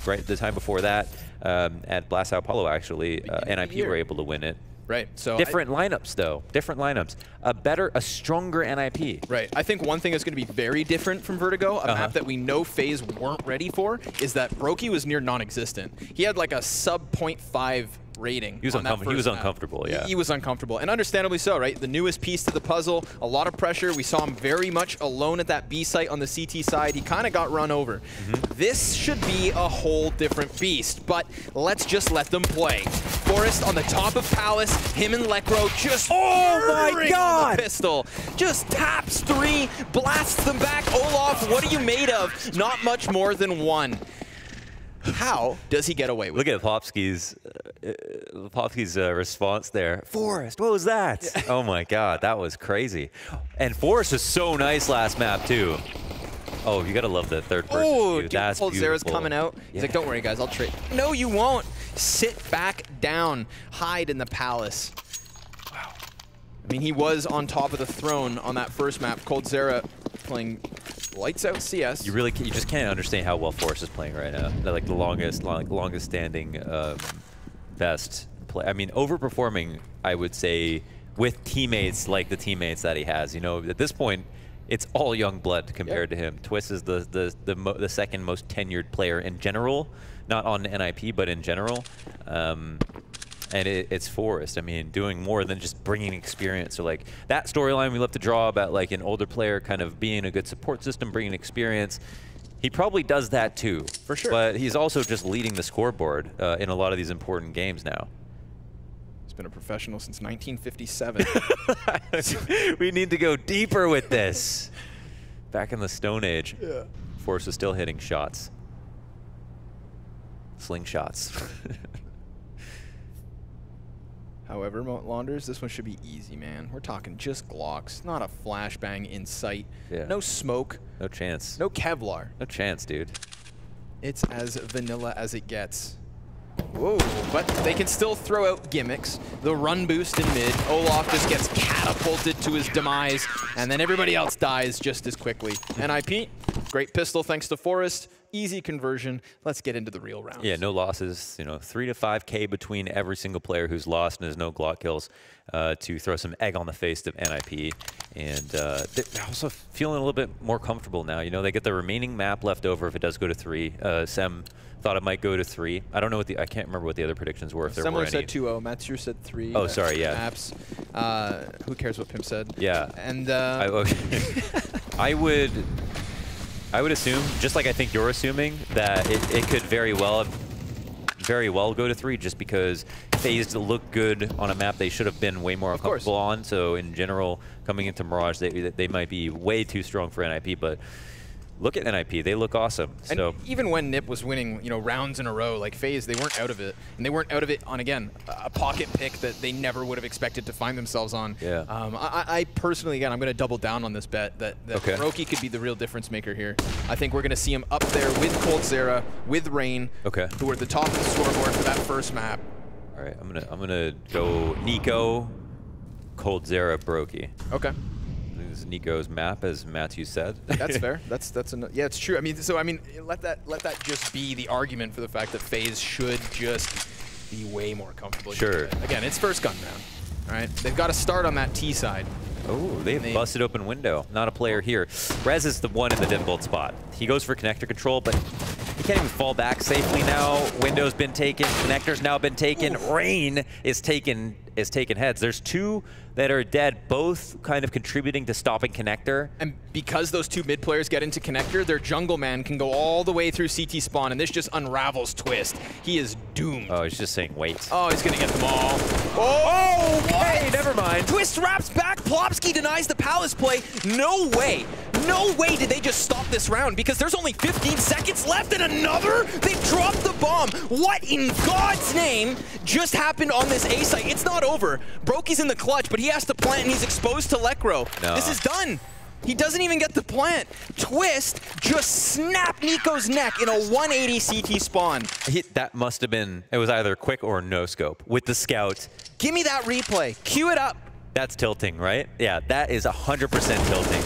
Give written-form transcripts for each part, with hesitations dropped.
right? The time before that, at Blast Sao Paulo, actually, NiP were able to win it. Right. So different lineups, though. Different lineups. A stronger NiP. Right. I think one thing that's going to be very different from Vertigo, a map that we know FaZe weren't ready for, is that Brokey was near non-existent. He had like a sub 0.5 rating. He was uncomfortable, yeah. He was uncomfortable, and understandably so, right? The newest piece to the puzzle, a lot of pressure. We saw him very much alone at that B site on the CT side. He kind of got run over. This should be a whole different beast, but let's just let them play. Forest on the top of Palace, him and Lekro just on the pistol. Just taps 3, blasts them back. Olaf, what are you made of? Not much more than 1. How does he get away with it? Look at Popsky's response there. Forest, what was that? Yeah. Oh my God, that was crazy. And Forest was so nice last map too. Oh, you gotta love the third person view. That's beautiful. Zera's coming out. He's like, don't worry guys, I'll trade. No, you won't. Sit back down. Hide in the Palace. Wow. I mean, he was on top of the throne on that first map. coldzera playing lights out CS. You just can't understand how well Forest is playing right now. They're like the longest standing best play. I mean, overperforming, I would say, with teammates like the teammates that he has. You know, at this point, it's all young blood compared to him. Twist is the second most tenured player in general, not on NiP, but in general. And it's Forest. I mean, doing more than just bringing experience. So like that storyline we love to draw about like an older player kind of being a good support system, bringing experience. He probably does that too. For sure. But he's also just leading the scoreboard in a lot of these important games now. He's been a professional since 1957. We need to go deeper with this. Back in the Stone Age. Yeah. Forest is still hitting shots. Slingshots. However, Launders, this one should be easy, man. We're talking just Glocks, not a flashbang in sight. Yeah. No smoke. No chance. No Kevlar. No chance, dude. It's as vanilla as it gets. Whoa, but they can still throw out gimmicks. The run boost in mid. Olaf just gets catapulted to his demise, and then everybody else dies just as quickly. NiP, great pistol thanks to Forest. Easy conversion. Let's get into the real rounds. Yeah, no losses. You know, 3 to 5K between every single player who's lost and has no Glock kills to throw some egg on the face of NiP. And they're also feeling a little bit more comfortable now. You know, they get the remaining map left over if it does go to 3. Sem thought it might go to 3. I don't know what I can't remember what the other predictions were. If there were any. Said 2-0. Matsur said 3. Oh, sorry, yeah. Maps. Who cares what Pimp said? Yeah. And I would assume, just like I think you're assuming, that it could very well go to 3 just because FaZe look good on a map they should have been way more comfortable on. So in general, coming into Mirage, they might be way too strong for NiP, but look at NiP, they look awesome. And so even when NiP was winning, you know, rounds in a row, like FaZe, they weren't out of it. And they weren't out of it on, again, a pocket pick that they never would have expected to find themselves on. Yeah. I personally, again, I'm going to double down on this bet that Brokey could be the real difference maker here. I think we're going to see him up there with coldzera, with Rain, who are at the top of the scoreboard for that first map. All right, I'm gonna go Nico, coldzera, Brokey. Okay. This is Nico's map, as Matthew said. That's fair. Yeah, it's true. I mean, so I mean, let that just be the argument for the fact that FaZe should just be way more comfortable. Sure. Again, it's first gun round. All right, they've got to start on that T side. Oh, they've busted open window. Not a player here. Rez is the one in the default spot. He goes for connector control, but he can't even fall back safely now. Window's been taken. Connector's now been taken. Oof. Rain is taken heads. There's 2 that are dead, both kind of contributing to stopping connector. And because those 2 mid players get into connector, their jungle man can go all the way through CT spawn, and this just unravels Twist. He is doomed. Oh, he's just saying wait. Oh, he's gonna get them all. Oh, hey, never mind. Twist wraps back. Plopsky denies the Palace play. No way. No way did they just stop this round, because there's only 15 seconds left and another? They dropped the bomb. What in God's name just happened on this A site? It's not over. Brokey's in the clutch, but he has to plant and he's exposed to Lekro. No. This is done. He doesn't even get the plant. Twist just snapped Nico's neck in a 180 CT spawn. That must have been, it was either quick or no scope with the scout. Give me that replay. Cue it up. That's tilting, right? Yeah, that is 100% tilting.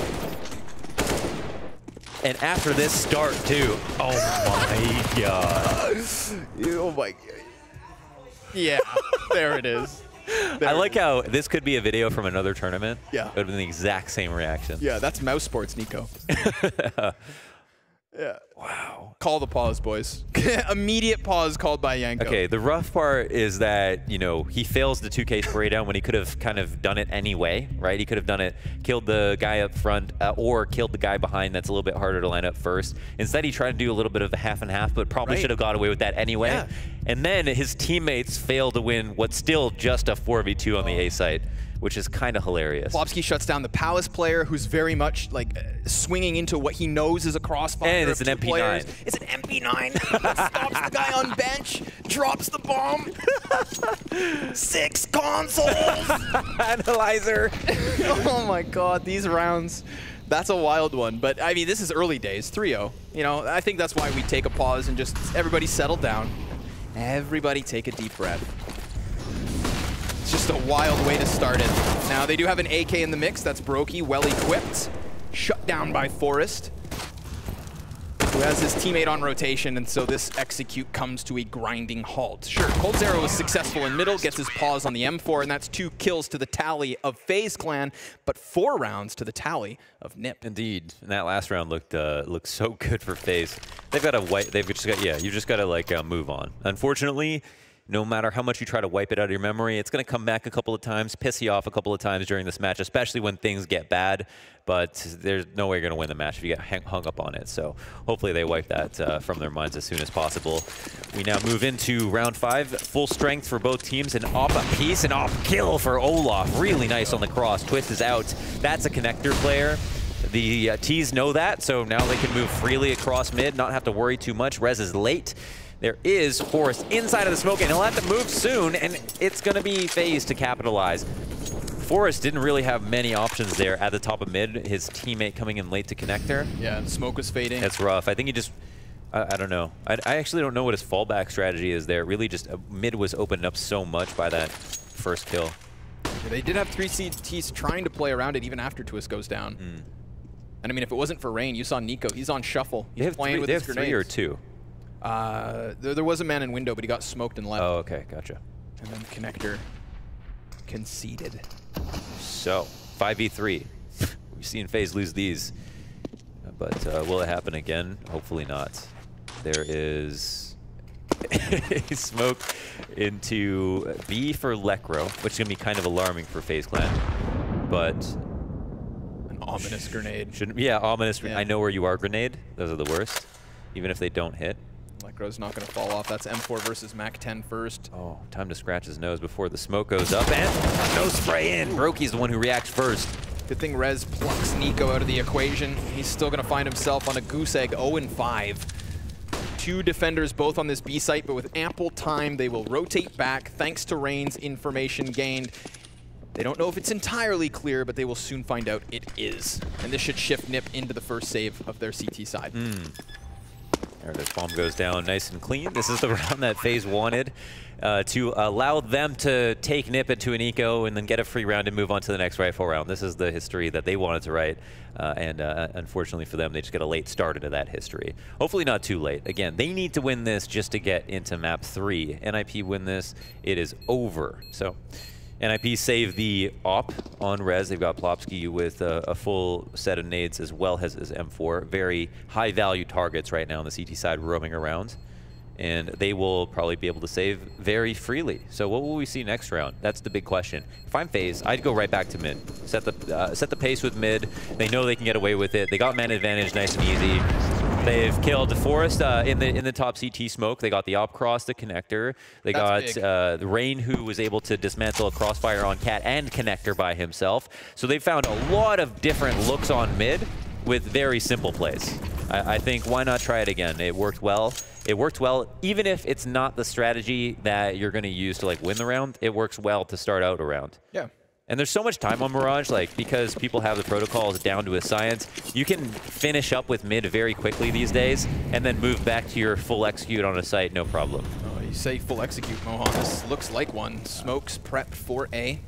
And after this start, too. Oh, my God. Oh, my God. Yeah, there it is. There I like how this could be a video from another tournament. Yeah. It would have been the exact same reaction. Yeah, that's mouse sports, Nico. Yeah. Wow. Call the pause, boys. Immediate pause called by Yanko. Okay, the rough part is that, you know, he fails the 2K spray down when he could have kind of done it anyway, right? He could have done it, killed the guy up front, or killed the guy behind. That's a little bit harder to line up first. Instead, he tried to do a little bit of the half and half, but probably should have got away with that anyway. Yeah. And then his teammates failed to win what's still just a 4v2 on the A site, which is kind of hilarious. Plopsky shuts down the Palace player, who's very much like swinging into what he knows is a crossfire. And it's an MP9. Players. It's an MP9. Stops the guy on bench, drops the bomb. 6 consoles. Analyzer. Oh my God, these rounds. That's a wild one. But I mean, this is early days, 3-0. You know, I think that's why we take a pause and just everybody settle down. Everybody take a deep breath. It's just a wild way to start it. Now, they do have an AK in the mix. That's Brokey, well equipped. Shut down by Forrest, who has his teammate on rotation, and so this execute comes to a grinding halt. Sure, Cold Zero was successful in middle, gets his pause on the M4, and that's 2 kills to the tally of FaZe Clan, but 4 rounds to the tally of NiP. Indeed, and that last round looked so good for FaZe. They've got to wipe. They've just got you just got to like move on. Unfortunately, no matter how much you try to wipe it out of your memory, it's going to come back a couple of times, piss you off a couple of times during this match, especially when things get bad. But there's no way you're going to win the match if you get hung up on it. So hopefully they wipe that from their minds as soon as possible. We now move into round 5. Full strength for both teams. An op apiece, an op kill for Olaf. Really nice on the cross. Twist is out. That's a connector player. The T's know that, so now they can move freely across mid, not have to worry too much. Rez is late. There is Forrest inside of the smoke, and he'll have to move soon, and it's going to be FaZe to capitalize. Forrest didn't really have many options there at the top of mid. His teammate coming in late to connector. Yeah, and smoke was fading. That's rough. I think he just, I don't know. I actually don't know what his fallback strategy is there. Really just mid was opened up so much by that first kill. Yeah, they did have 3 CTs trying to play around it even after Twist goes down. And I mean, if it wasn't for Rain, you saw Nico. He's on shuffle. He's playing with his grenades. 3 or 2? There was a man in window, but he got smoked and left. Oh, okay, gotcha. And then connector conceded. So, 5v3. We've seen FaZe lose these. But will it happen again? Hopefully not. There is a smoke into B for Lekro, which is going to be kind of alarming for FaZe Clan. But an ominous grenade. Yeah, ominous. Yeah. I know where you are grenade. Those are the worst, even if they don't hit. Lekro's not going to fall off. That's M4 versus Mac 10 first. Oh, time to scratch his nose before the smoke goes up, and no spray in. Brokey's the one who reacts first. Good thing Rez plucks Nico out of the equation. He's still going to find himself on a goose egg, 0-5. 2 defenders both on this B site, but with ample time, they will rotate back thanks to Rain's information gained. They don't know if it's entirely clear, but they will soon find out it is. And this should shift NiP into the first save of their CT side. There it is. Bomb goes down nice and clean. This is the round that FaZe wanted to allow them to take NiP into an eco and then get a free round and move on to the next rifle round. This is the history that they wanted to write. And unfortunately for them, they just get a late start into that history. Hopefully not too late. Again, they need to win this just to get into map 3. NiP win this, it is over. So NiP save the op on Rez. They've got Plopsky with a full set of nades as well as his M4. Very high value targets right now on the CT side roaming around. And they will probably be able to save very freely. So what will we see next round? That's the big question. If I'm FaZe, I'd go right back to mid. Set the pace with mid. They know they can get away with it. They got man advantage nice and easy. They've killed Forrest in the top CT smoke. They got the op cross, the connector. They got Rain, who was able to dismantle a crossfire on Cat and connector by himself. So they found a lot of different looks on mid with very simple plays. I think why not try it again? It worked well. It worked well, even if it's not the strategy that you're going to use to like win the round. It works well to start out a round. Yeah. And there's so much time on Mirage, like because people have the protocols down to a science, you can finish up with mid very quickly these days and then move back to your full execute on a site, no problem. Oh, you say full execute, Mohan. This looks like one. Smokes prepped for A.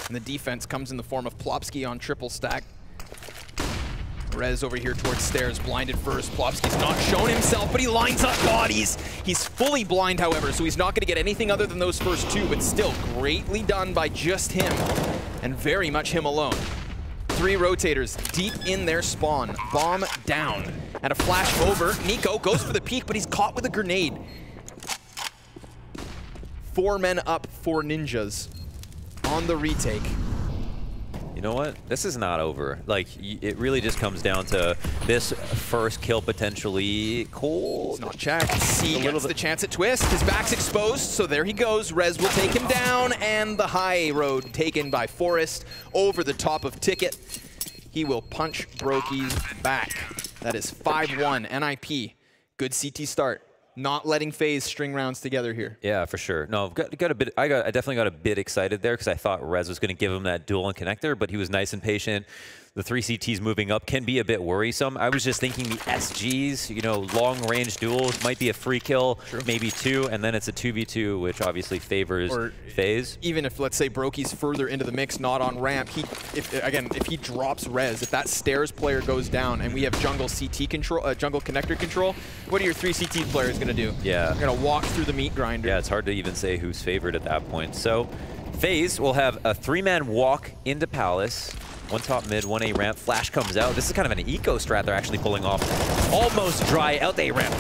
And the defense comes in the form of Plopsky on triple stack. Rez over here towards stairs, blinded first. Plopski's not shown himself, but he lines up bodies. He's fully blind, however, so he's not going to get anything other than those first two, but still greatly done by just him, and very much him alone. 3 rotators deep in their spawn. Bomb down. And a flash over. NiP goes for the peek, but he's caught with a grenade. 4 men up for Ninjas on the retake. You know what? This is not over. Like, it really just comes down to this first kill potentially cold. It's not checked. C gets the chance at Twist. His back's exposed, so there he goes. Rez will take him down, and the high road taken by Forrest over the top of Ticket. He will punch Brokey's back. That is 5-1 NiP. Good CT start. Not letting FaZe string rounds together here. Yeah, for sure. No, got a bit. I definitely got a bit excited there because I thought Rez was going to give him that duel and connector, but he was nice and patient. The 3 CTs moving up can be a bit worrisome. I was just thinking the SGs, you know, long-range duels might be a free kill, maybe 2, and then it's a 2v2, which obviously favors FaZe. Even if, let's say, Brokey's further into the mix, not on ramp, if he drops Rez, if that stairs player goes down and we have jungle CT control, jungle connector control, what are your 3 CT players going to do? Yeah. They're going to walk through the meat grinder. Yeah, it's hard to even say who's favored at that point. So FaZe will have a 3-man walk into Palace. 1 top mid, 1 A ramp. Flash comes out. This is kind of an eco strat they're actually pulling off. Almost dry out the A ramp.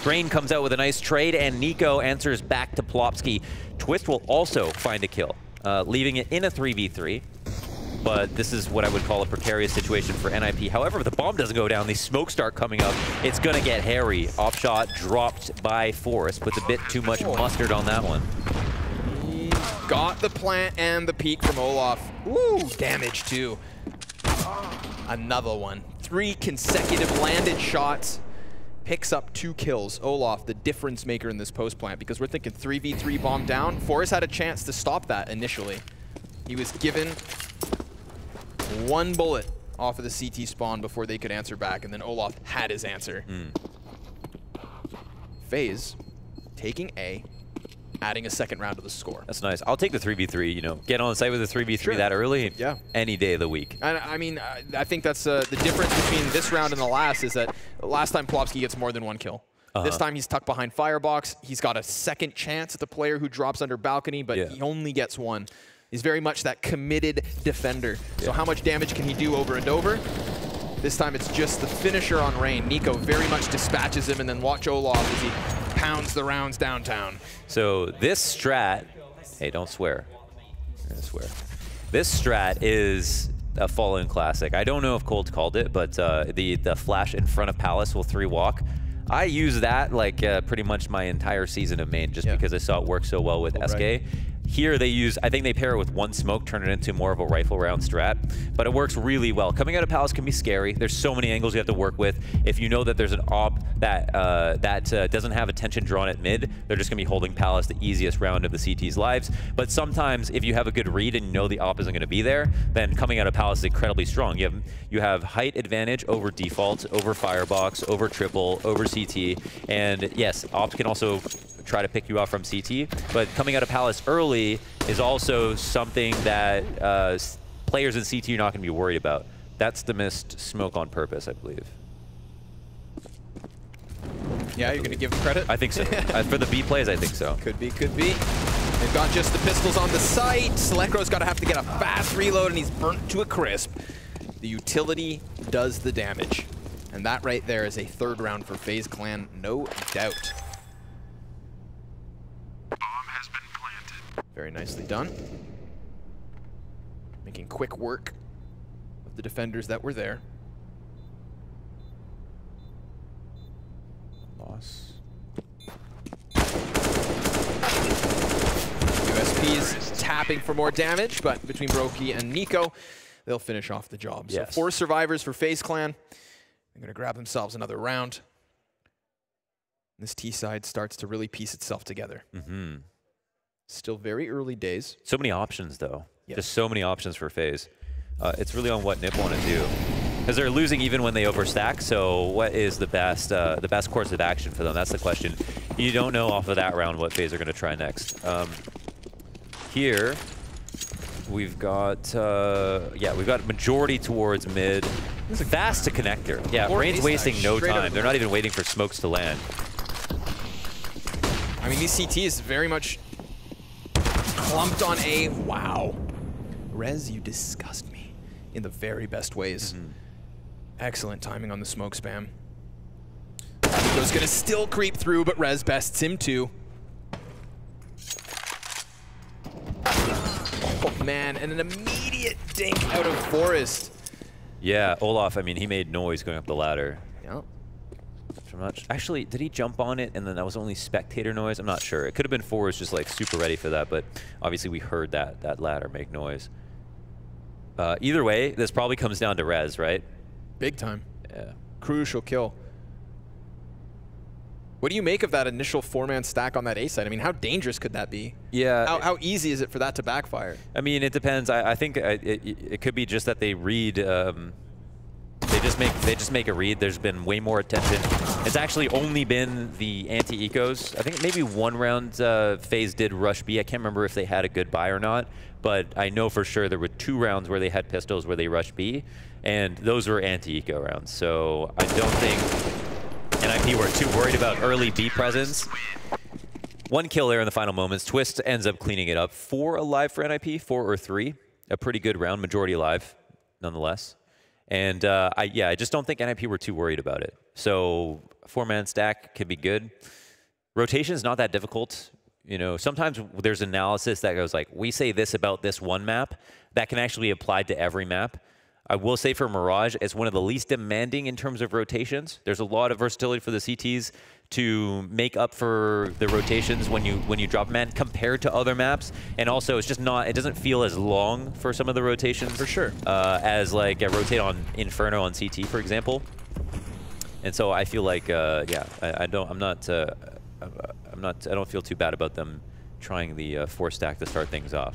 Drain comes out with a nice trade, and NiP answers back to Plopski. Twist will also find a kill, leaving it in a 3v3. But this is what I would call a precarious situation for NiP. However, if the bomb doesn't go down, these smokes start coming up. It's going to get hairy. Off shot dropped by Forrest. Puts a bit too much mustard on that one. Got the plant and the peek from Olaf. Ooh, damage too. Another one. 3 consecutive landed shots. Picks up 2 kills. Olaf, the difference maker in this post plant, because we're thinking 3v3 bomb down. Forrest had a chance to stop that initially. He was given 1 bullet off of the CT spawn before they could answer back, and then Olaf had his answer. FaZe taking A. Adding a 2nd round to the score. That's nice. I'll take the 3v3, you know, get on the site with a 3v3 that early, any day of the week. And I mean, I think that's the difference between this round and the last is that last time Plopski gets more than 1 kill. This time he's tucked behind Firebox. He's got a 2nd chance at the player who drops under balcony, but he only gets 1. He's very much that committed defender. So how much damage can he do over and over? This time it's just the finisher on Rain. NiP very much dispatches him, and then watch Olaf as he pounds the rounds downtown. So this strat, hey, don't swear. I swear. This strat is a Fallen classic. I don't know if Colt called it, but the flash in front of Palace will 3-walk. I use that like pretty much my entire season of main just because I saw it work so well with SK. Here they use, I think they pair it with 1 smoke, turn it into more of a rifle round strat, but it works really well. Coming out of Palace can be scary. There's so many angles you have to work with. If you know that there's an op that doesn't have attention drawn at mid, they're just gonna be holding Palace the easiest round of the CT's lives. But sometimes if you have a good read and you know the op isn't gonna be there, then coming out of Palace is incredibly strong. You have height advantage over default, over Firebox, over triple, over CT, and yes, ops can also try to pick you off from CT, but coming out of Palace early is also something that players in CT are not going to be worried about. That's the missed smoke on purpose, I believe. Yeah, you're going to give them credit? I think so. For the B plays, I think so. Could be, could be. They've got just the pistols on the site. Selecro's got to have to get a fast reload, and he's burnt to a crisp. The utility does the damage. And that right there is a 3rd round for FaZe Clan, no doubt. Very nicely done. Making quick work of the defenders that were there. Loss. USP's tapping for more damage, but between Brokey and NiP, they'll finish off the job. So 4 survivors for FaZe Clan. They're going to grab themselves another round. This T side starts to really piece itself together. Still very early days. So many options, though. Just so many options for FaZe. It's really on what NiP want to do, because they're losing even when they overstack. So, what is the best course of action for them? That's the question. You don't know off of that round what FaZe are going to try next. Here, we've got we've got majority towards mid. Fast to connector. Yeah, Or Rain's A-side, wasting no straight out time. of They're the not even waiting for smokes to land. I mean, these CTs very much clumped on A. Wow. Rez, you disgust me in the very best ways. Excellent timing on the smoke spam. Nico's gonna still creep through, but Rez bests him too. Oh man, and an immediate dink out of Forest. Yeah, Olaf, I mean, he made noise going up the ladder. Yeah. Actually, did he jump on it and then that was only spectator noise? I'm not sure. It could have been Forest just like super ready for that, but obviously we heard that ladder make noise. Either way, this probably comes down to Rez, right? Big time. Yeah. Crucial kill. What do you make of that initial 4-man stack on that A side? I mean, how dangerous could that be? Yeah. How easy is it for that to backfire? I mean, it depends. I think it could be just that they read. They just make a read. There's been way more attention. It's actually only been the anti-ecos. I think maybe one round FaZe did rush B. I can't remember if they had a good buy or not, but I know for sure there were 2 rounds where they had pistols where they rushed B, and those were anti-eco rounds. So I don't think NiP were too worried about early B presence. 1 kill there in the final moments. Twist ends up cleaning it up. 4 alive for NiP, 4 or 3. A pretty good round, majority alive, nonetheless. And I just don't think NiP were too worried about it. So 4-man stack could be good. Rotation is not that difficult. You know, sometimes there's analysis that goes like, we say this about this one map that can actually be applied to every map. I will say for Mirage, it's one of the least demanding in terms of rotations. There's a lot of versatility for the CTs to make up for the rotations when you drop man compared to other maps, and also it's just not, it doesn't feel as long for some of the rotations for sure as like a rotate on Inferno on CT, for example. And so I feel like I don't feel too bad about them trying the 4-stack to start things off.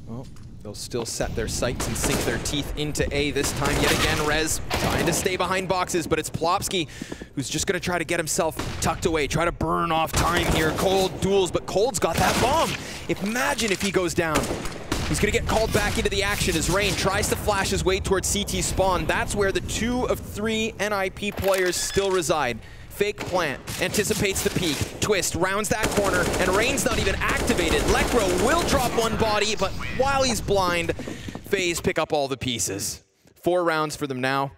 Well, they'll still set their sights and sink their teeth into A this time. Yet again, Rez trying to stay behind boxes, but it's Plopsky who's just going to try to get himself tucked away, try to burn off time here. Cold duels, but Cold's got that bomb. Imagine if he goes down. He's going to get called back into the action as Rain tries to flash his way towards CT spawn. That's where the 2 of 3 NiP players still reside. Fake plant, anticipates the peek. Twist rounds that corner, and Rain's not even activated. Lekro will drop 1 body, but while he's blind, FaZe pick up all the pieces. 4 rounds for them now,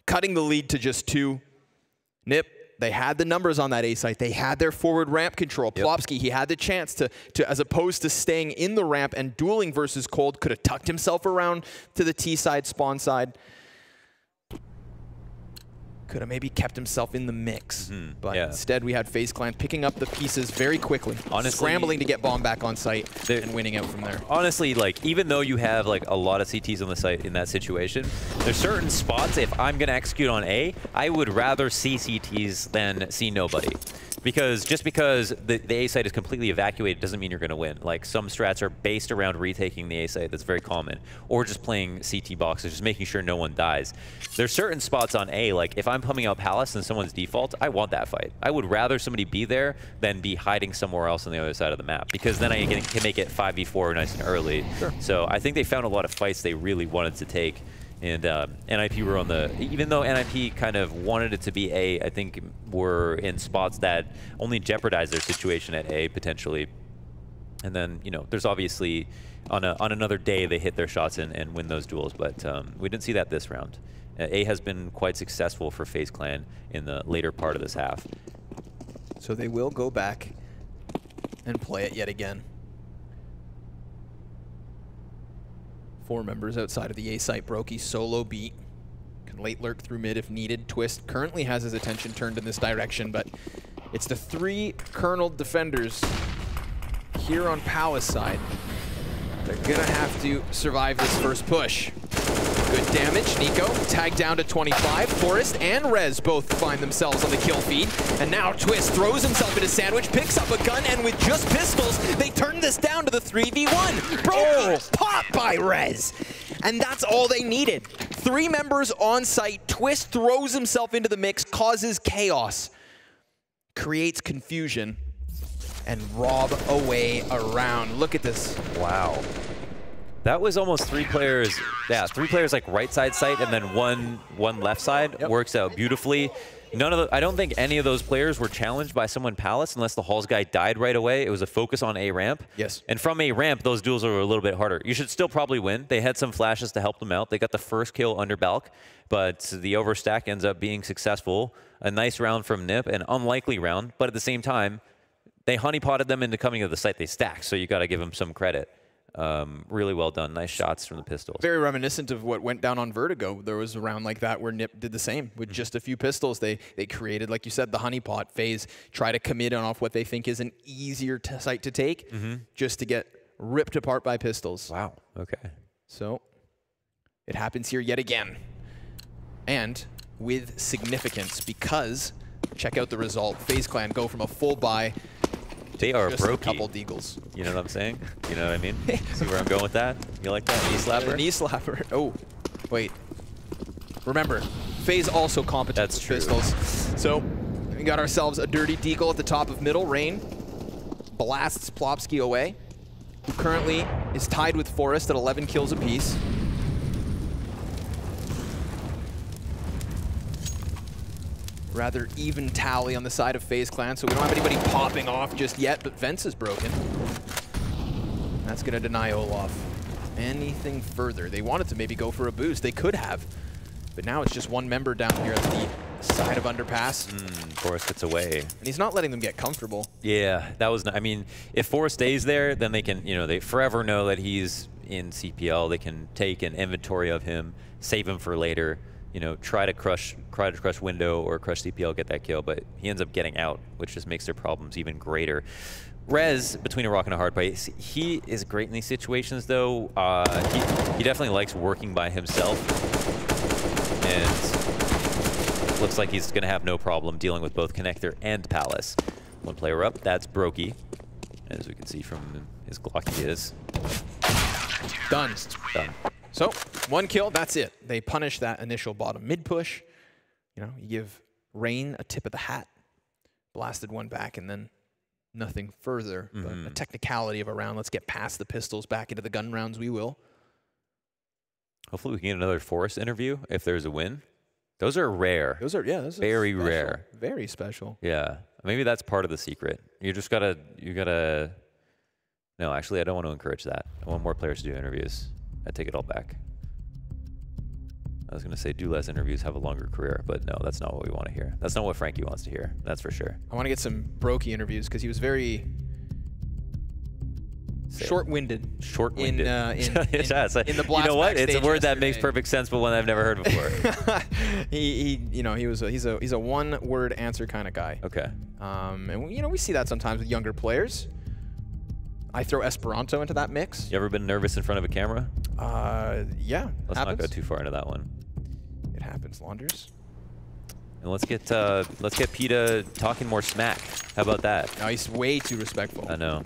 cutting the lead to just 2. NiP, they had the numbers on that A site. They had their forward ramp control. Yep. Plopsky, he had the chance to, as opposed to staying in the ramp and dueling versus Cold, could have tucked himself around to the T side, spawn side. Could have maybe kept himself in the mix, but instead we had FaZe Clan picking up the pieces very quickly, honestly, scrambling to get bomb back on site and winning out from there. Honestly, like, even though you have like a lot of CTs on the site in that situation, there's certain spots, if I'm going to execute on A, I would rather see CTs than see nobody. Because just because the A site is completely evacuated doesn't mean you're going to win. Like, some strats are based around retaking the A site. That's very common. Or just playing CT boxes, just making sure no one dies. There's certain spots on A, like if I'm pumping out Palace and someone's default, I want that fight. I would rather somebody be there than be hiding somewhere else on the other side of the map, because then I can make it 5v4 nice and early. Sure. So I think they found a lot of fights they really wanted to take. And NiP were on the, even though NiP kind of wanted it to be A, I think were in spots that only jeopardized their situation at A potentially. And then, you know, there's obviously on another day they hit their shots and win those duels, but we didn't see that this round. A has been quite successful for FaZe Clan in the later part of this half. So they will go back and play it yet again. 4 members outside of the A site. Brokey solo beat. Can late lurk through mid if needed. Twist currently has his attention turned in this direction, but it's the 3 Colonel defenders here on Palace side. They're gonna have to survive this first push. Good damage. Nico tagged down to 25. Forest and Rez both find themselves on the kill feed. And now Twist throws himself into sandwich, picks up a gun, and with just pistols, they turn this down to the 3v1. Brokey popped by Rez. And that's all they needed. 3 members on site. Twist throws himself into the mix, causes chaos, creates confusion, and rob away around. Look at this. Wow. That was almost 3 players. Yeah, 3 players like right side site and then one left side. Yep. Works out beautifully. I don't think any of those players were challenged by someone Palace unless the Halls guy died right away. It was a focus on A ramp. Yes. And from A ramp, those duels are a little bit harder. You should still probably win. They had some flashes to help them out. They got the first kill under Balk, but the overstack ends up being successful. A nice round from NiP, an unlikely round, but at the same time, they honeypotted them into coming to the site they stacked, so you got to give them some credit. Really well done. Nice shots from the pistols. Very reminiscent of what went down on Vertigo. There was a round like that where NiP did the same with just a few pistols. They created, like you said, the honeypot. FaZe try to commit on off what they think is an easier site to take, just to get ripped apart by pistols. Wow. Okay. So it happens here yet again, and with significance, because check out the result. FaZe Clan go from a full buy. They are just brokey. A couple deagles. You know what I'm saying? You know what I mean? See where I'm going with that? You like that? Knee slapper? Knee slapper. Oh, wait. Remember, FaZe also competent with pistols. So we got ourselves a dirty deagle at the top of middle. Rain blasts Plopsky away, who currently is tied with Forest at 11 kills apiece. Rather even tally on the side of FaZe Clan, so we don't have anybody popping off just yet, but Vents is broken. That's going to deny Olaf anything further. They wanted to maybe go for a boost. They could have, but now it's just one member down here at the side of Underpass. Forrest gets away. And he's not letting them get comfortable. Yeah, that was, I mean, if Forrest stays there, then they can, you know, they forever know that he's in CPL. They can take an inventory of him, save him for later. You know, try to crush window or crush CPL, get that kill, but he ends up getting out, which just makes their problems even greater. Rez, between a rock and a hard place, he is great in these situations, though. He definitely likes working by himself, and looks like he's going to have no problem dealing with both Connector and Palace. One player up, that's Brokey, as we can see from his Glock he is. Done. Done. So, 1 kill, that's it. They punish that initial bottom mid push. You know, you give Rain a tip of the hat. Blasted one back and then nothing further. But a technicality of a round. Let's get past the pistols, back into the gun rounds we will. Hopefully we can get another Forrest interview if there's a win. Those are rare. Those are, yeah, those are very special. rare. Very special. Yeah. Maybe that's part of the secret. You just gotta, no, actually I don't want to encourage that. I want more players to do interviews. I take it all back. I was going to say do less interviews, have a longer career, but no, that's not what we want to hear. That's not what Frankie wants to hear. That's for sure. I want to get some Brokey interviews because he was very short-winded. Short-winded. In the blast. You know what? It's a word yesterday. That makes perfect sense, but one I've never heard before. he's a one-word answer kind of guy. Okay. And you know, we see that sometimes with younger players. I throw Esperanto into that mix. You ever been nervous in front of a camera? Yeah. Let's not go too far into that one. It happens, Launders. And let's get PETA talking more smack. How about that? No, he's way too respectful. I know.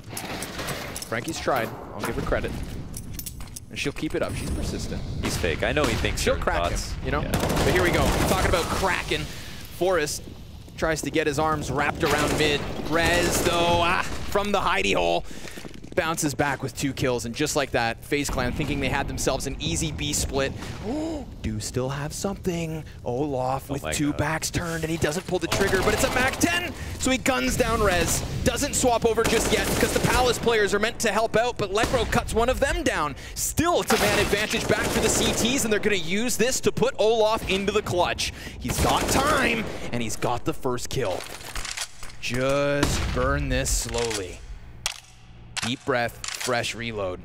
Frankie's tried. I'll give her credit. And she'll keep it up. She's persistent. He's fake. I know he thinks she'll crack him, you know? Yeah. But here we go. Talking about cracking. Forrest tries to get his arms wrapped around mid. Rez, though, from the hidey hole. Bounces back with 2 kills, and just like that, FaZe Clan thinking they had themselves an easy B split. Do still have something. Olaf with 2 backs turned, and he doesn't pull the trigger, but it's a Mac 10, so he guns down Rez. Doesn't swap over just yet, because the Palace players are meant to help out, but Lekro cuts one of them down. Still, it's a man advantage back for the CTs, and they're going to use this to put Olaf into the clutch. He's got time, and he's got the first kill. Just burn this slowly. Deep breath, fresh reload.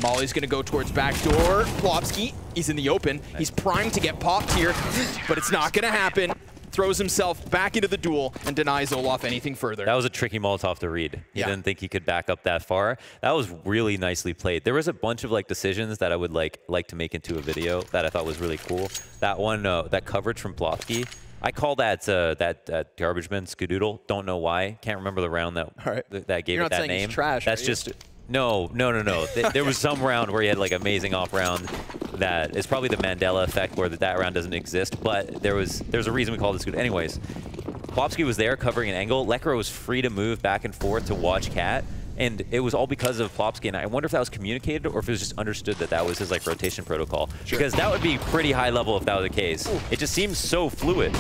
Molly's gonna go towards backdoor. Plopsky, he's in the open. He's primed to get popped here, but it's not gonna happen. Throws himself back into the duel and denies Olaf anything further. That was a tricky Molotov to read. He didn't think he could back up that far. That was really nicely played. There was a bunch of decisions that I would like to make into a video that I thought was really cool. That one, that coverage from Plopsky. I call that that garbage man Skadoodle. Don't know why. Can't remember the round that gave it that name. He's trash, That's just no. There was some round where he had amazing off round. That is probably the Mandela effect where that round doesn't exist. But there's a reason we call this good. Anyways, Plopsky was there covering an angle. Lekro was free to move back and forth to watch Cat. And it was all because of Plopsky, and I wonder if that was communicated or if it was just understood that that was his like rotation protocol. Sure. Because that would be pretty high level if that was the case. Ooh. It just seems so fluid.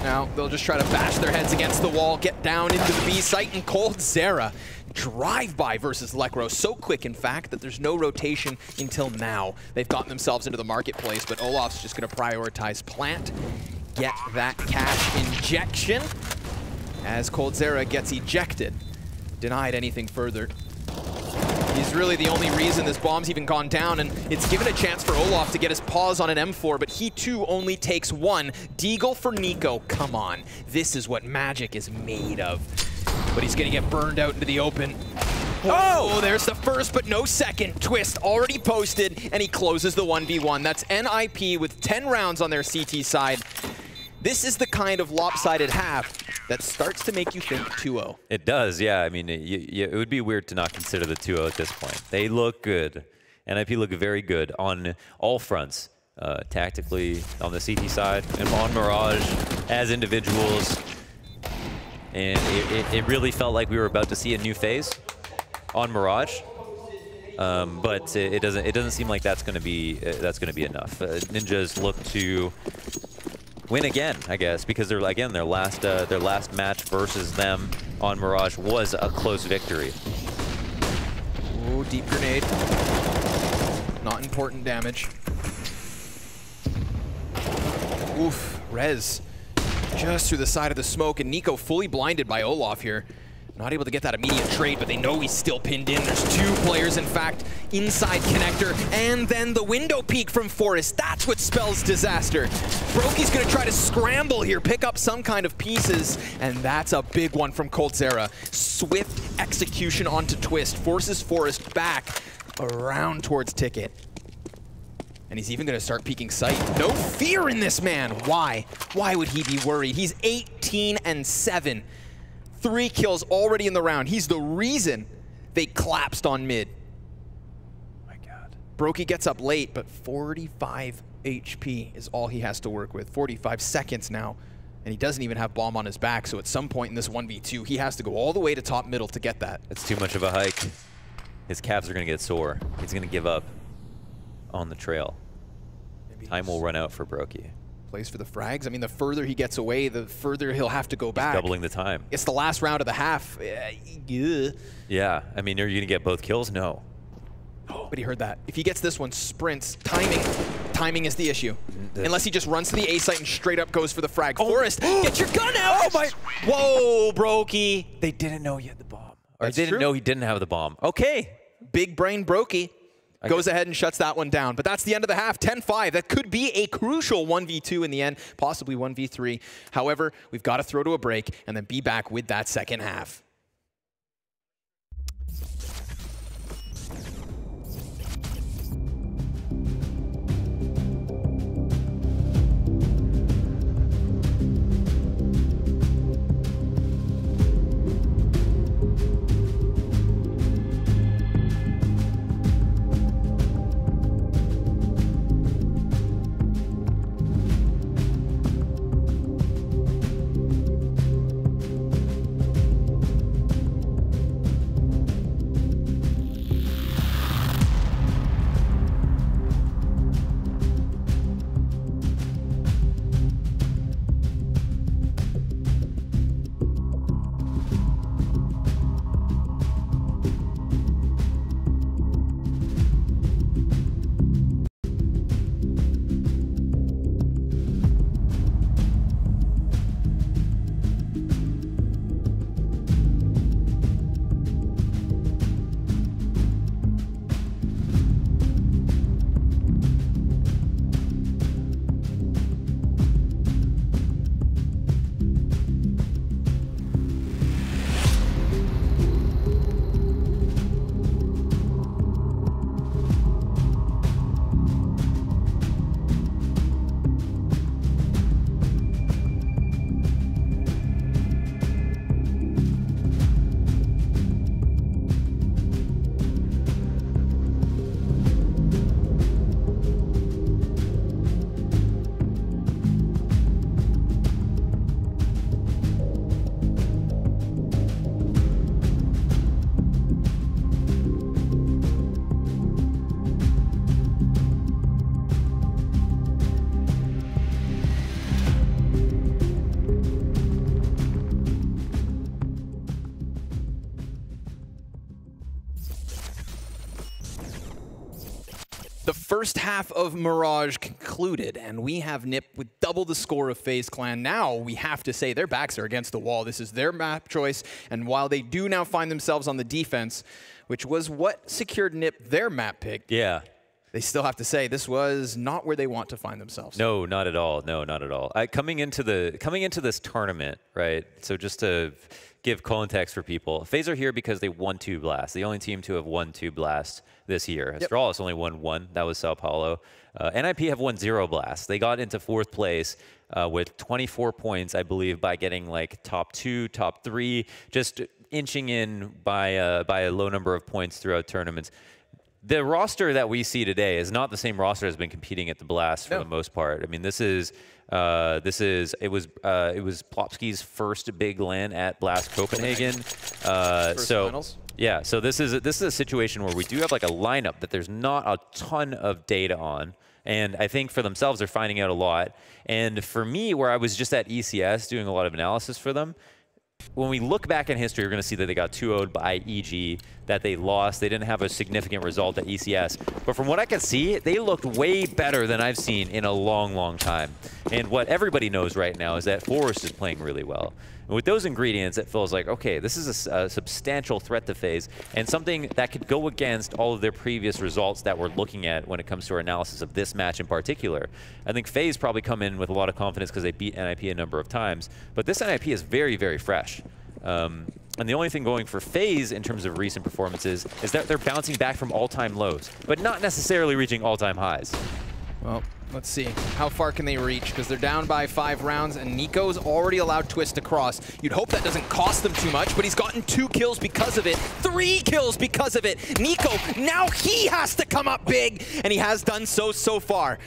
Now they'll just try to bash their heads against the wall, get down into the B site, and coldzera drive-by versus Lekro. So quick, in fact, that there's no rotation until now. They've gotten themselves into the marketplace, but Olof's just going to prioritize plant, get that cash injection as coldzera gets ejected. Denied anything further. He's really the only reason this bomb's even gone down, and it's given a chance for Olof to get his paws on an M4, but he too only takes one. Deagle for Nico, come on. This is what Magic is made of. But he's gonna get burned out into the open. Oh, there's the first but no second. Twist already posted, and he closes the 1v1. That's NiP with 10 rounds on their CT side. This is the kind of lopsided half that starts to make you think 2-0. It does, yeah. I mean, it would be weird to not consider the 2-0 at this point. They look good. NiP look very good on all fronts. Tactically, on the CT side, and on Mirage, as individuals. And it really felt like we were about to see a new phase on Mirage. But it doesn't seem like that's going to be enough. Ninjas look to win again, I guess, because they're again their last match versus them on Mirage was a close victory. Ooh, deep grenade. Not important damage. Oof, Rez just through the side of the smoke, and Nico fully blinded by Olof here. Not able to get that immediate trade, but they know he's still pinned in. There's two players, in fact, inside connector, and then the window peek from Forrest. That's what spells disaster. Brokey's gonna try to scramble here, pick up some kind of pieces, and that's a big one from coldzera. Swift execution onto Twist, forces Forrest back around towards Ticket. And he's even gonna start peeking sight. No fear in this man. Why? Why would he be worried? He's 18-7. 3 kills already in the round. He's the reason they collapsed on mid. My God. Brokey gets up late, but 45 HP is all he has to work with. 45 seconds now, and he doesn't even have bomb on his back, so at some point in this 1v2, he has to go all the way to top middle to get that. It's too much of a hike. His calves are gonna get sore. He's gonna give up on the trail. Maybe time will run out for Brokey. Plays for the frags. I mean, the further he gets away, the further he'll have to go back. He's doubling the time. It's the last round of the half. Yeah, I mean, are you gonna get both kills? No. But he heard that. If he gets this one, sprints, timing is the issue. Unless he just runs to the A site and straight up goes for the frag. Forrest, get your gun out! Oh my! Whoa, Brokey! They didn't know he had the bomb. Or they didn't know he didn't have the bomb. Okay. Big brain Brokey goes ahead and shuts that one down. But that's the end of the half, 10-5. That could be a crucial 1v2 in the end, possibly 1v3. However, we've got to throw to a break and then be back with that second half. The first half of Mirage concluded, and we have NiP with double the score of FaZe Clan. Now we have to say their backs are against the wall. This is their map choice, and while they do now find themselves on the defense, which was what secured NiP their map pick, yeah, they still have to say this was not where they want to find themselves. No, not at all. No, not at all. Coming into this tournament, right? So just to give context for people, FaZe are here because they won 2 blasts. The only team to have won 2 blasts this year. ASTRALIS only won 1. That was Sao Paulo. NiP have won 0 blasts. They got into 4th place with 24 points, I believe, by getting like top 2, top 3, just inching in by a low number of points throughout tournaments. The roster that we see today is not the same roster that's been competing at the Blast for the most part. I mean, it was Plopsky's first big LAN at Blast Copenhagen. Finals. Yeah, so this is a situation where we do have like a lineup that there's not a ton of data on. And I think for themselves, they're finding out a lot. And for me, where I was just at ECS doing a lot of analysis for them, when we look back in history, we're going to see that they got 2-0'd by EG, that they lost. They didn't have a significant result at ECS. But from what I can see, they looked way better than I've seen in a long, long time. And what everybody knows right now is that Forest is playing really well. And with those ingredients, it feels like, okay, this is a substantial threat to FaZe and something that could go against all of their previous results that we're looking at when it comes to our analysis of this match in particular. I think FaZe probably come in with a lot of confidence because they beat NiP a number of times, but this NiP is very, very fresh. And the only thing going for FaZe in terms of recent performances is that they're bouncing back from all-time lows, but not necessarily reaching all-time highs. Well, let's see. How far can they reach? Because they're down by 5 rounds, and Nico's already allowed Twist to cross. You'd hope that doesn't cost them too much, but he's gotten 2 kills because of it. 3 kills because of it. Nico, now he has to come up big, and he has done so far.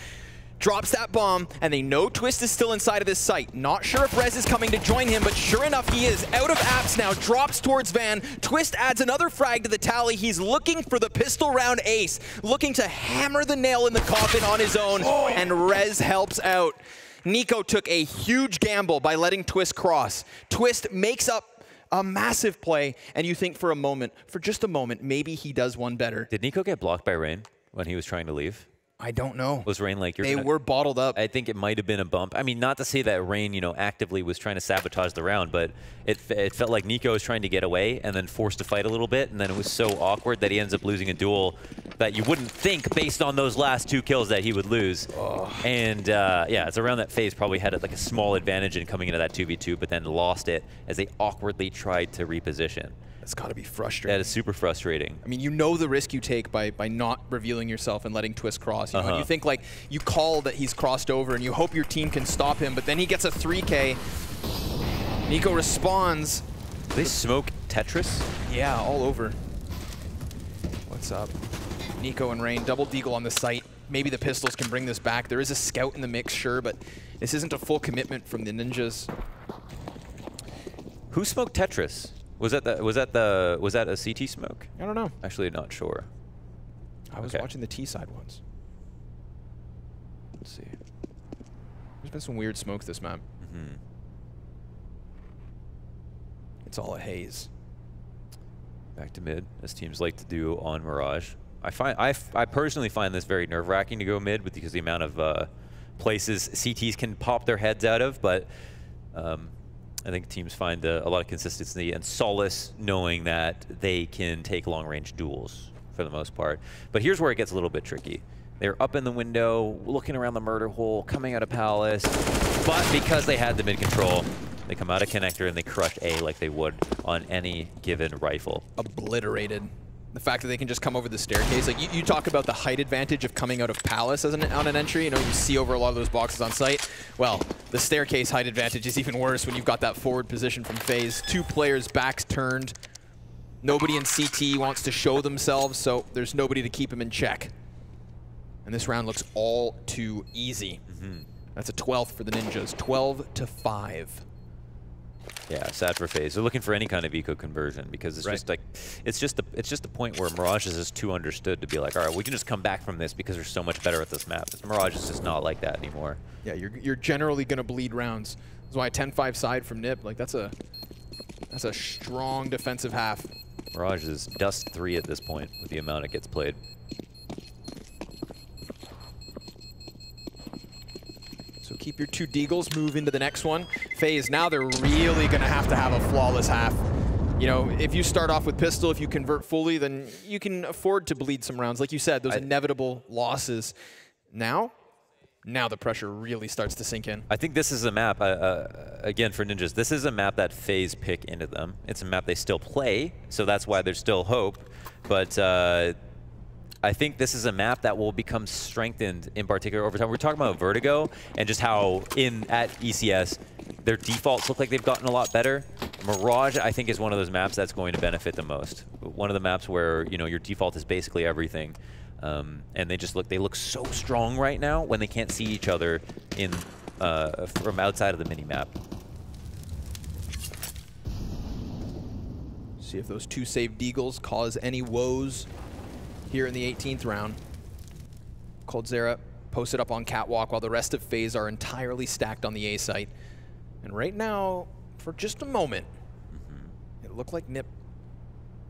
Drops that bomb, and they know Twist is still inside of this site. Not sure if Rez is coming to join him, but sure enough, he is. Out of apps now, drops towards Van. Twist adds another frag to the tally. He's looking for the pistol round ace, looking to hammer the nail in the coffin on his own, and Rez helps out. Nico took a huge gamble by letting Twist cross. Twist makes up a massive play, and you think for a moment, for just a moment, maybe he does one better. Did Nico get blocked by Rain when he was trying to leave? I don't know. Was Rain like, they were bottled up? I think it might have been a bump. I mean, not to say that Rain, actively was trying to sabotage the round, but it felt like Nico was trying to get away and then forced to fight a little bit, and then it was so awkward that he ends up losing a duel that you wouldn't think, based on those last 2 kills, that he would lose. And yeah, it's around that phase probably had like a small advantage in coming into that 2v2, but then lost it as they awkwardly tried to reposition. That's got to be frustrating. That is super frustrating. I mean, you know the risk you take by not revealing yourself and letting Twist cross. You know, and you think, like, you call that he's crossed over and you hope your team can stop him, but then he gets a 3K. Nico responds. Do they smoke Tetris? Yeah, all over. What's up? Nico and Rain, double deagle on the site. Maybe the pistols can bring this back. There is a scout in the mix, sure, but this isn't a full commitment from the Ninjas. Who smoked Tetris? Was that a CT smoke? I don't know. Actually, not sure. I was watching the T side once. Let's see. There's been some weird smokes this map. It's all a haze. Back to mid, as teams like to do on Mirage. I personally find this very nerve-wracking to go mid because the amount of places CTs can pop their heads out of, but I think teams find a lot of consistency and solace knowing that they can take long-range duels for the most part. But here's where it gets a little bit tricky. They're up in the window, looking around the murder hole, coming out of Palace, but because they had the mid-control, they come out of connector and they crush A like they would on any given rifle. Obliterated. The fact that they can just come over the staircase, like you talk about the height advantage of coming out of Palace as on an entry, you see over a lot of those boxes on site. Well, the staircase height advantage is even worse when you've got that forward position from FaZe. 2 players backs turned. Nobody in CT wants to show themselves, so there's nobody to keep them in check. And this round looks all too easy. That's a 12th for the Ninjas, 12-5. Yeah, sad for FaZe. They're looking for any kind of eco conversion because it's just like it's just the point where Mirage is just too understood to be like, all right, we can just come back from this because we're so much better at this map. This Mirage is just not like that anymore. Yeah, you're generally gonna bleed rounds. That's why a 10-5 side from NiP, like that's a strong defensive half. Mirage is dust 3 at this point with the amount it gets played. Keep your 2 deagles, move into the next one. FaZe, now they're really going to have a flawless half. You know, if you start off with pistol, if you convert fully, then you can afford to bleed some rounds. Like you said, those inevitable losses. Now the pressure really starts to sink in. I think this is a map, again, for Ninjas, this is a map that FaZe pick into them. It's a map they still play, so that's why there's still hope. But I think this is a map that will become strengthened in particular over time. We're talking about Vertigo and just how at ECS, their defaults look like they've gotten a lot better. Mirage, I think, is one of those maps that's going to benefit the most. One of the maps where, you know, your default is basically everything. And they look so strong right now when they can't see each other from outside of the mini-map. See if those 2 saved deagles cause any woes here in the 18th round. coldzera posted up on catwalk while the rest of FaZe are entirely stacked on the A site. And right now, for just a moment, it looked like NiP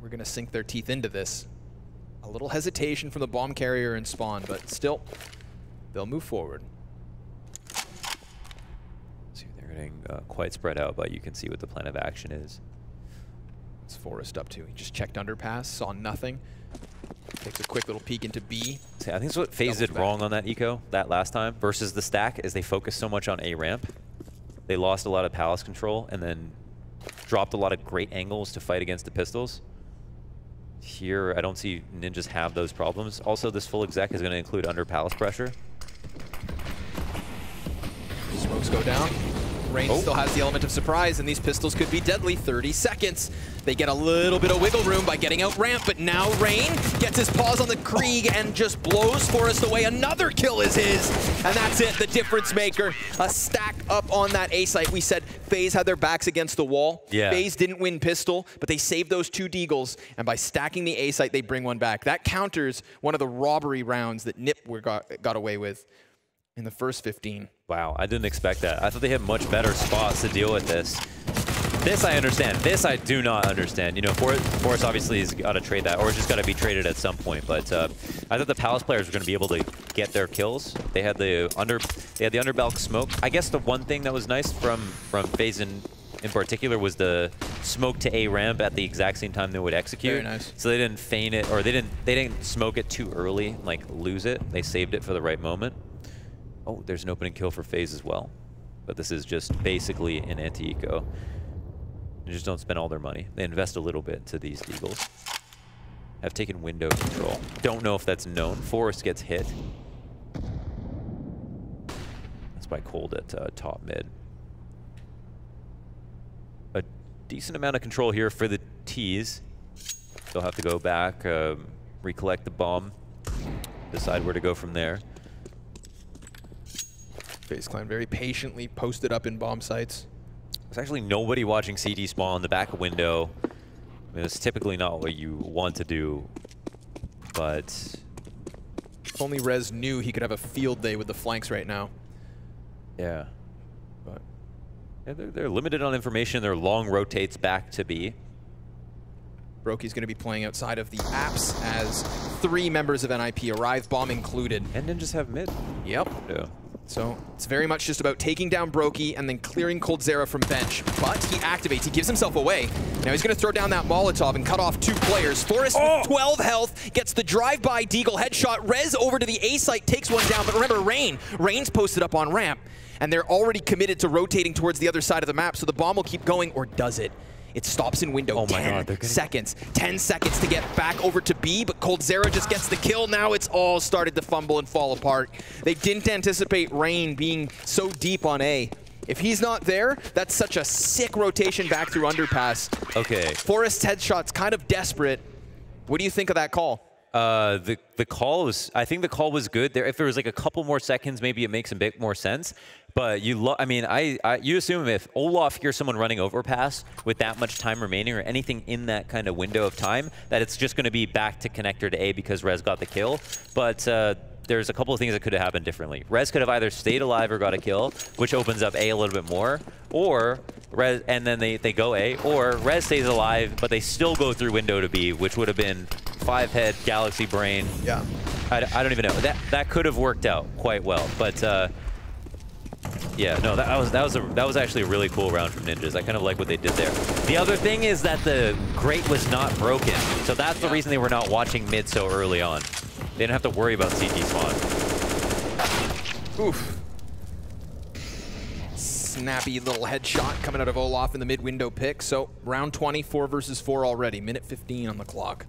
were going to sink their teeth into this. A little hesitation from the bomb carrier and spawn, but still, they'll move forward. See, they're getting quite spread out, but you can see what the plan of action is. What's Forrest up to? He just checked underpass, saw nothing. Takes a quick little peek into B. See, I think it's what FaZe did wrong on that eco that last time versus the stack is they focused so much on A ramp. They lost a lot of palace control and then dropped a lot of great angles to fight against the pistols. Here, I don't see Ninjas have those problems. Also, this full exec is going to include under palace pressure. Smokes go down. Rain still has the element of surprise, and these pistols could be deadly. 30 seconds. They get a little bit of wiggle room by getting out ramp, but now Rain gets his paws on the Krieg and just blows Forrest away. Another kill is his, and that's it, the difference maker. A stack up on that A site. We said FaZe had their backs against the wall. Yeah. FaZe didn't win pistol, but they saved those 2 deagles, and by stacking the A site, they bring one back. That counters one of the robbery rounds that NiP got away with in the first 15. Wow, I didn't expect that. I thought they had much better spots to deal with this. This I understand. This I do not understand. You know, Forrest obviously has got to trade that, or it's just got to be traded at some point. But I thought the Palace players were going to be able to get their kills. They had the underbelk smoke. I guess the one thing that was nice from FaZe in particular was the smoke to A ramp at the exact same time they would execute. Very nice. So they didn't feign it, or they didn't smoke it too early, like lose it. They saved it for the right moment. Oh, there's an opening kill for FaZe as well. But this is just basically an anti-eco. They just don't spend all their money. They invest a little bit to these deagles. Have taken window control. Don't know if that's known. Forrest gets hit. That's by Cold at top mid. A decent amount of control here for the T's. They'll have to go back, recollect the bomb, decide where to go from there. FaZe Clan very patiently posted up in bomb sites. There's actually nobody watching CT spawn in the back window. I mean, it's typically not what you want to do, but... If only Rez knew he could have a field day with the flanks right now. Yeah. But yeah, they're limited on information. Their long rotates back to B. Brokey's going to be playing outside of the apps as 3 members of NiP arrive, bomb included. And Ninjas have mid. Yep. Yeah. So it's very much just about taking down Brokey and then clearing coldzera from bench. But he activates, he gives himself away. Now he's going to throw down that Molotov and cut off 2 players. Forrest with 12 health gets the drive-by deagle headshot. Rez over to the A site, takes one down. But remember, Rain's posted up on ramp. And they're already committed to rotating towards the other side of the map. So the bomb will keep going, or does it? It stops in window. 10 seconds. 10 seconds to get back over to B, but coldzera just gets the kill. Now it's all started to fumble and fall apart. They didn't anticipate Rain being so deep on A. If he's not there, that's such a sick rotation back through underpass. Okay. Forrest's headshot's kind of desperate. What do you think of that call? The call was, I think the call was good. There, if there was like a couple more seconds, maybe it makes a bit more sense. But I mean, you assume if Olaf hears someone running overpass with that much time remaining or anything in that kind of window of time, that it's just going to be back to connector to A because Rez got the kill. But there's a couple of things that could have happened differently. Rez could have either stayed alive or got a kill, which opens up A a little bit more, or Rez, and then they go A, or Rez stays alive, but they still go through window to B, which would have been 5-head Galaxy Brain. Yeah. I don't even know. That could have worked out quite well, but Yeah, no, that was actually a really cool round from Ninjas. I kind of like what they did there. The other thing is that the grate was not broken, so that's the reason they were not watching mid so early on. They didn't have to worry about CT spawn. Oof. Snappy little headshot coming out of Olaf in the mid-window pick. So round 20, 4 versus 4 already. Minute 15 on the clock.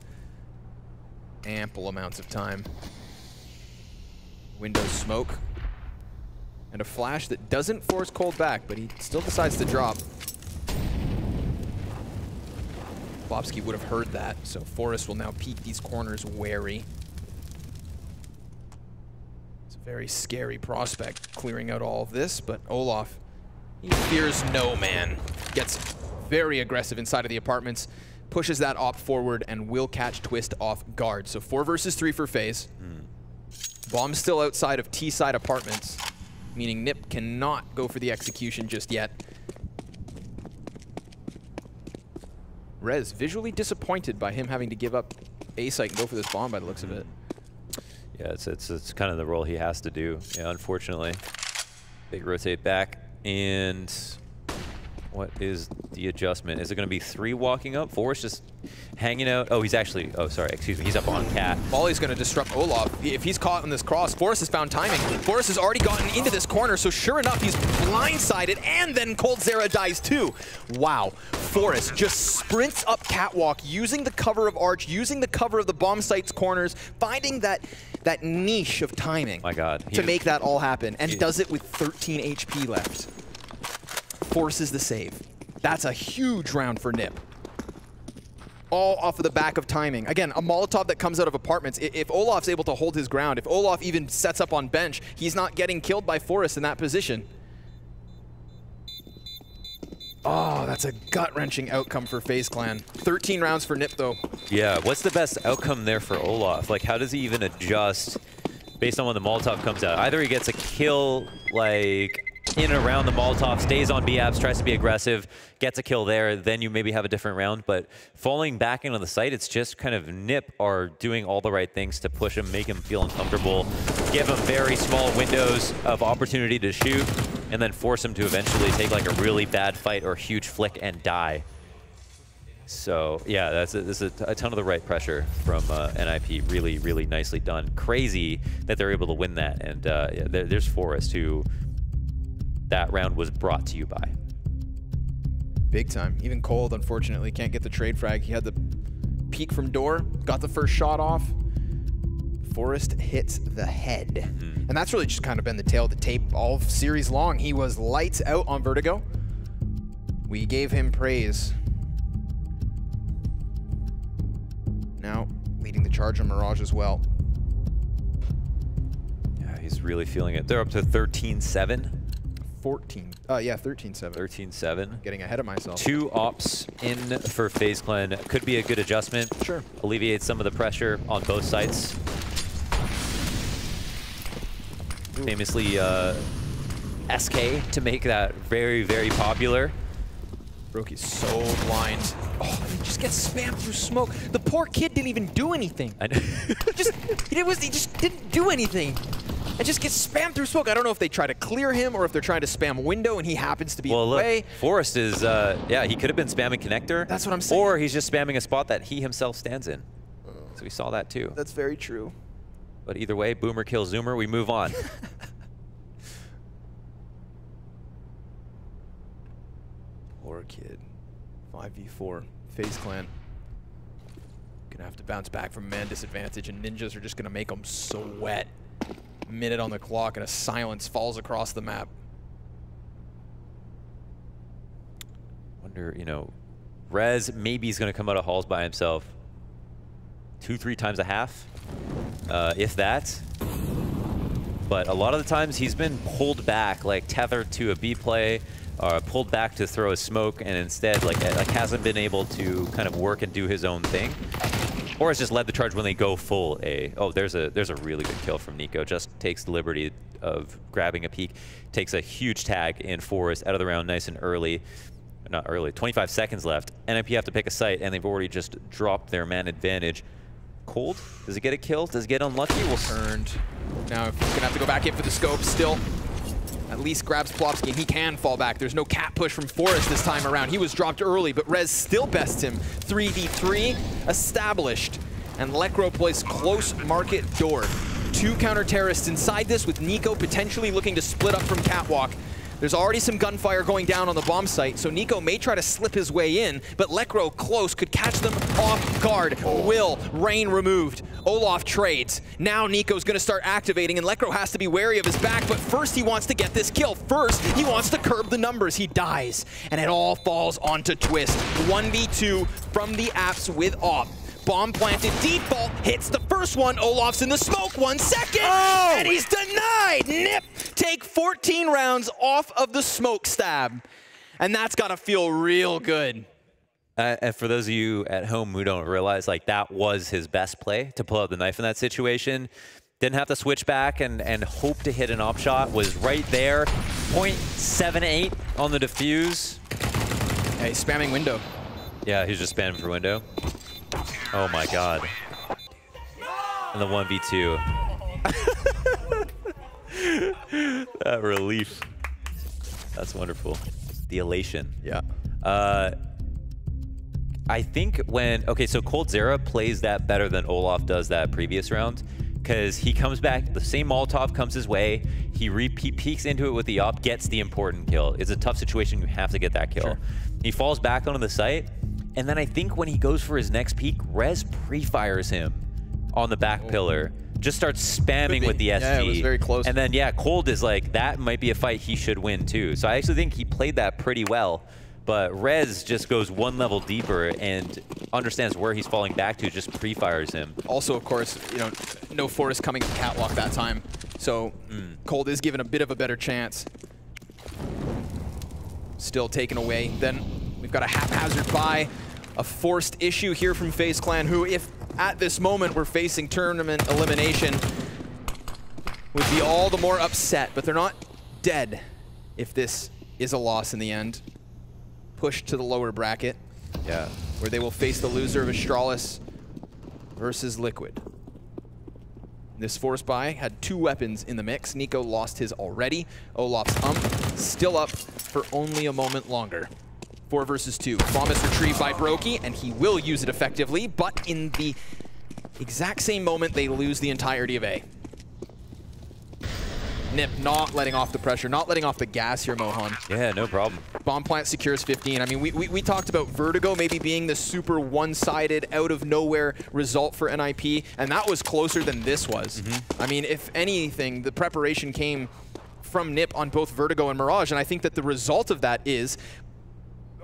Ample amounts of time. Window smoke. And a flash that doesn't force Cold back, but he still decides to drop. Bobsky would have heard that, so Forrest will now peek these corners wary. It's a very scary prospect clearing out all of this, but Olaf, he fears no man. Gets very aggressive inside of the apartments, pushes that op forward, and will catch Twist off guard. So 4 versus 3 for FaZe. Bomb's still outside of T-side apartments, meaning NiP cannot go for the execution just yet. Rez visually disappointed by him having to give up A site and go for this bomb by the looks of it. Yeah, it's kind of the role he has to do. Yeah, unfortunately. Big rotate back, and what is the adjustment? Is it going to be 3 walking up? Forrest just hanging out. Oh, he's actually, oh, sorry, excuse me. He's up on Cat. Volley's going to disrupt Olaf. If he's caught on this cross, Forrest has found timing. Forrest has already gotten into this corner, so sure enough, he's blindsided, and then Cold Zera dies too. Wow. Forrest just sprints up Catwalk, using the cover of Arch, using the cover of the bomb site's corners, finding that niche of timing. My God. To make that all happen, and does it with 13 HP left. Forces the save. That's a huge round for NiP. All off of the back of timing. Again, a Molotov that comes out of apartments. If Olaf's able to hold his ground, if Olaf even sets up on bench, he's not getting killed by Forrest in that position. Oh, that's a gut-wrenching outcome for FaZe Clan. 13 rounds for NiP, though. Yeah, what's the best outcome there for Olaf? Like, how does he even adjust based on when the Molotov comes out? Either he gets a kill, like, in and around the Molotov, stays on B-Abs, tries to be aggressive, gets a kill there, then you maybe have a different round. But falling back into the site, it's just kind of NiP are doing all the right things to push him, make him feel uncomfortable, give him very small windows of opportunity to shoot, and then force him to eventually take like a really bad fight or huge flick and die. So yeah, this is a ton of the right pressure from NiP. Really, really nicely done. Crazy that they're able to win that. And yeah, there's Forrest, who that round was brought to you by. Big time. Even Cold, unfortunately, can't get the trade frag. He had the peek from door, got the first shot off. Forrest hits the head. And that's really just kind of been the tail of the tape all series long. He was lights out on Vertigo. We gave him praise. Now leading the charge on Mirage as well. Yeah, he's really feeling it. They're up to 13-7. 13-7. 13-7. Getting ahead of myself. 2 ops in for FaZe Clan. Could be a good adjustment. Sure. Alleviate some of the pressure on both sides. Ooh. Famously SK to make that very, very popular. Brokey's so blind. Oh, he just gets spammed through smoke. The poor kid didn't even do anything. I know. he just didn't do anything. And just gets spammed through smoke. I don't know if they try to clear him or if they're trying to spam window and he happens to be in the way. Forrest is, yeah, he could have been spamming connector. That's what I'm saying. Or he's just spamming a spot that he himself stands in. So we saw that too. That's very true. But either way, Boomer kills Zoomer, we move on. Poor kid. 5v4. FaZe Clan. Gonna have to bounce back from man disadvantage, and Ninjas are just gonna make them sweat. Minute on the clock, and a silence falls across the map. Wonder, you know, Rez maybe he's gonna come out of halls by himself 2-3 times a half, if that. But a lot of the times he's been pulled back, like tethered to a B play, or pulled back to throw a smoke, and instead like hasn't been able to kind of work and do his own thing. Or has just led the charge when they go full A. Oh, there's a really good kill from Nico. Just takes the liberty of grabbing a peek. Takes a huge tag in Forrest out of the round nice and early. Not early, 25 seconds left. NiP have to pick a site, and they've already just dropped their man advantage. Cold, does he get a kill? Does he get unlucky? Well, turned. Now he's gonna have to go back in for the scope still. at least grabs Plopsky, and he can fall back. There's no cat push from Forrest this time around. He was dropped early, but Rez still bests him. 3v3 established, and Lekro plays close market door. 2 counter-terrorists inside this, with NiKo potentially looking to split up from Catwalk. There's already some gunfire going down on the bomb site, so NiKo may try to slip his way in, but Lekro close could catch them off guard. Will, Rain removed. Olaf trades. Now NiKo's gonna start activating, and Lekro has to be wary of his back, but first he wants to get this kill. First, he wants to curb the numbers. He dies, and it all falls onto Twist. 1v2 from the apps with Op. Bomb planted, default, hits the first one. Olaf's in the smoke, 1 second, and he's denied. NiP take 14 rounds off of the smoke stab, and that's gotta feel real good. And for those of you at home who don't realize, like, that was his best play, to pull out the knife in that situation. Didn't have to switch back and hope to hit an op shot. Was right there. 0.78 on the defuse. Yeah, he's spamming window. Yeah, he's just spamming for window. Oh my god. And the 1v2. That relief. That's wonderful. The elation. Yeah. I think when, okay, so coldzera plays that better than Olaf does that previous round, because he comes back, the same Molotov comes his way, he peeks into it with the op, gets the important kill. It's a tough situation, you have to get that kill. Sure. He falls back onto the site, and then I think when he goes for his next peek, Rez pre-fires him on the back pillar. Just starts spamming with the SG. Yeah, it was very close. And then, yeah, Cold is like, that might be a fight he should win too. So I actually think he played that pretty well. But Rez just goes one level deeper and understands where he's falling back to, just pre-fires him. Also, of course, you know, no Forrest coming to Catwalk that time. So Cold is given a bit of a better chance. Still taken away. Then we've got a haphazard buy, a forced issue here from FaZe Clan, who, if at this moment we're facing tournament elimination, would be all the more upset. But they're not dead if this is a loss in the end. Pushed to the lower bracket, yeah, where they will face the loser of ASTRALIS versus Liquid. This force buy had 2 weapons in the mix. NiKo lost his already. Olaf's still up for only a moment longer. 4 versus 2. Bomb is retrieved by Brokey, and he will use it effectively, but in the exact same moment, they lose the entirety of A. NiP not letting off the pressure, not letting off the gas here, Mohan. Yeah, no problem. Bomb plant secures 15. I mean, we talked about Vertigo maybe being the super one-sided, out-of-nowhere result for NiP, and that was closer than this was. I mean, if anything, the preparation came from NiP on both Vertigo and Mirage, and I think that the result of that is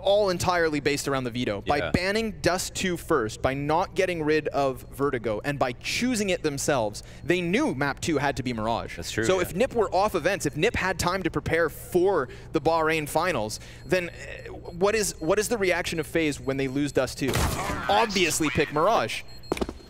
all entirely based around the veto. Yeah. By banning Dust 2 first, by not getting rid of Vertigo, and by choosing it themselves, they knew map 2 had to be Mirage. That's true. So if NiP were off events, if NiP had time to prepare for the Bahrain finals, then what is the reaction of FaZe when they lose Dust 2? Obviously pick Mirage.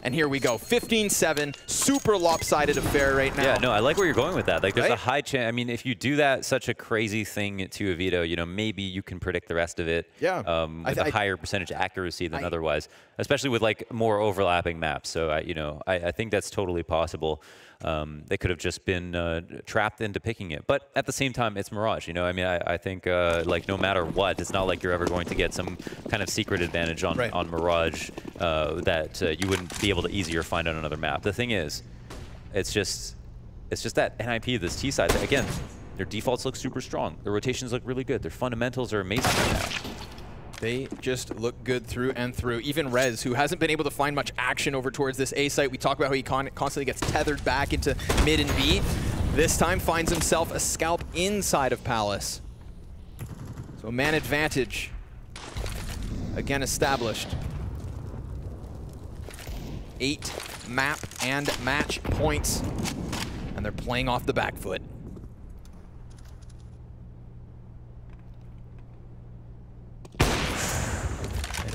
And here we go, 15-7, super lopsided affair right now. Yeah, no, I like where you're going with that. Like, there's a high chance. I mean, if you do that, such a crazy thing to a veto, you know, maybe you can predict the rest of it. Yeah. With a higher percentage accuracy than otherwise, especially with like more overlapping maps. So, you know, I think that's totally possible. They could have just been trapped into picking it. But at the same time, it's Mirage, you know? I mean, I think, like, no matter what, it's not like you're ever going to get some kind of secret advantage on, on Mirage that you wouldn't be able to easier find on another map. The thing is, it's just that NiP, this T side, again, their defaults look super strong. Their rotations look really good. Their fundamentals are amazing right now. They just look good through and through. Even Rez, who hasn't been able to find much action over towards this A site. We talk about how he constantly gets tethered back into mid and B. This time finds himself a scalp inside of Palace. So man advantage, again established. 8 map and match points, and they're playing off the back foot.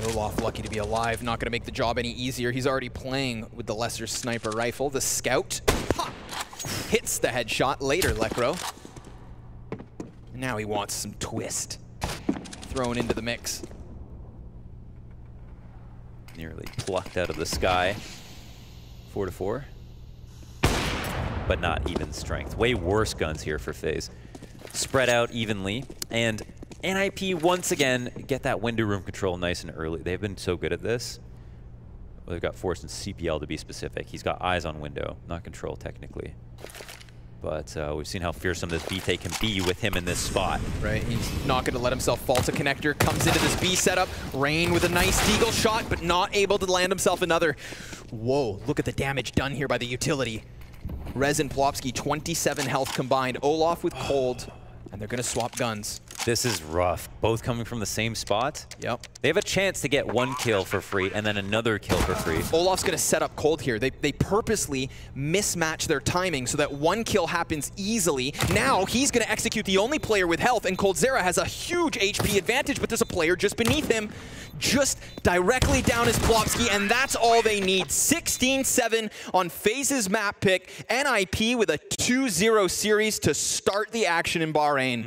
Olaf lucky to be alive, not going to make the job any easier. He's already playing with the lesser sniper rifle. The scout pop, hits the headshot later, Lekro. Now he wants some twist thrown into the mix. Nearly plucked out of the sky. 4-4. But not even strength. Way worse guns here for FaZe. spread out evenly. And NiP, once again, get that window room control nice and early. They've been so good at this. Well, they've got Force and CPL to be specific. He's got eyes on window, not control technically. But we've seen how fearsome this B take can be with him in this spot. Right, he's not going to let himself fall to connector. Comes into this B setup. Rain with a nice deagle shot, but not able to land himself another. Whoa, look at the damage done here by the utility. Rez and Plopsky, 27 health combined. Olaf with cold, and they're going to swap guns. This is rough. Both coming from the same spot. Yep. They have a chance to get one kill for free and then another kill for free. Olaf's going to set up cold here. They purposely mismatch their timing so that one kill happens easily. Now he's going to execute the only player with health, and coldzera has a huge HP advantage, but there's a player just beneath him. Just directly down is Plopsky, and that's all they need. 16-7 on FaZe's map pick. NiP with a 2-0 series to start the action in Bahrain.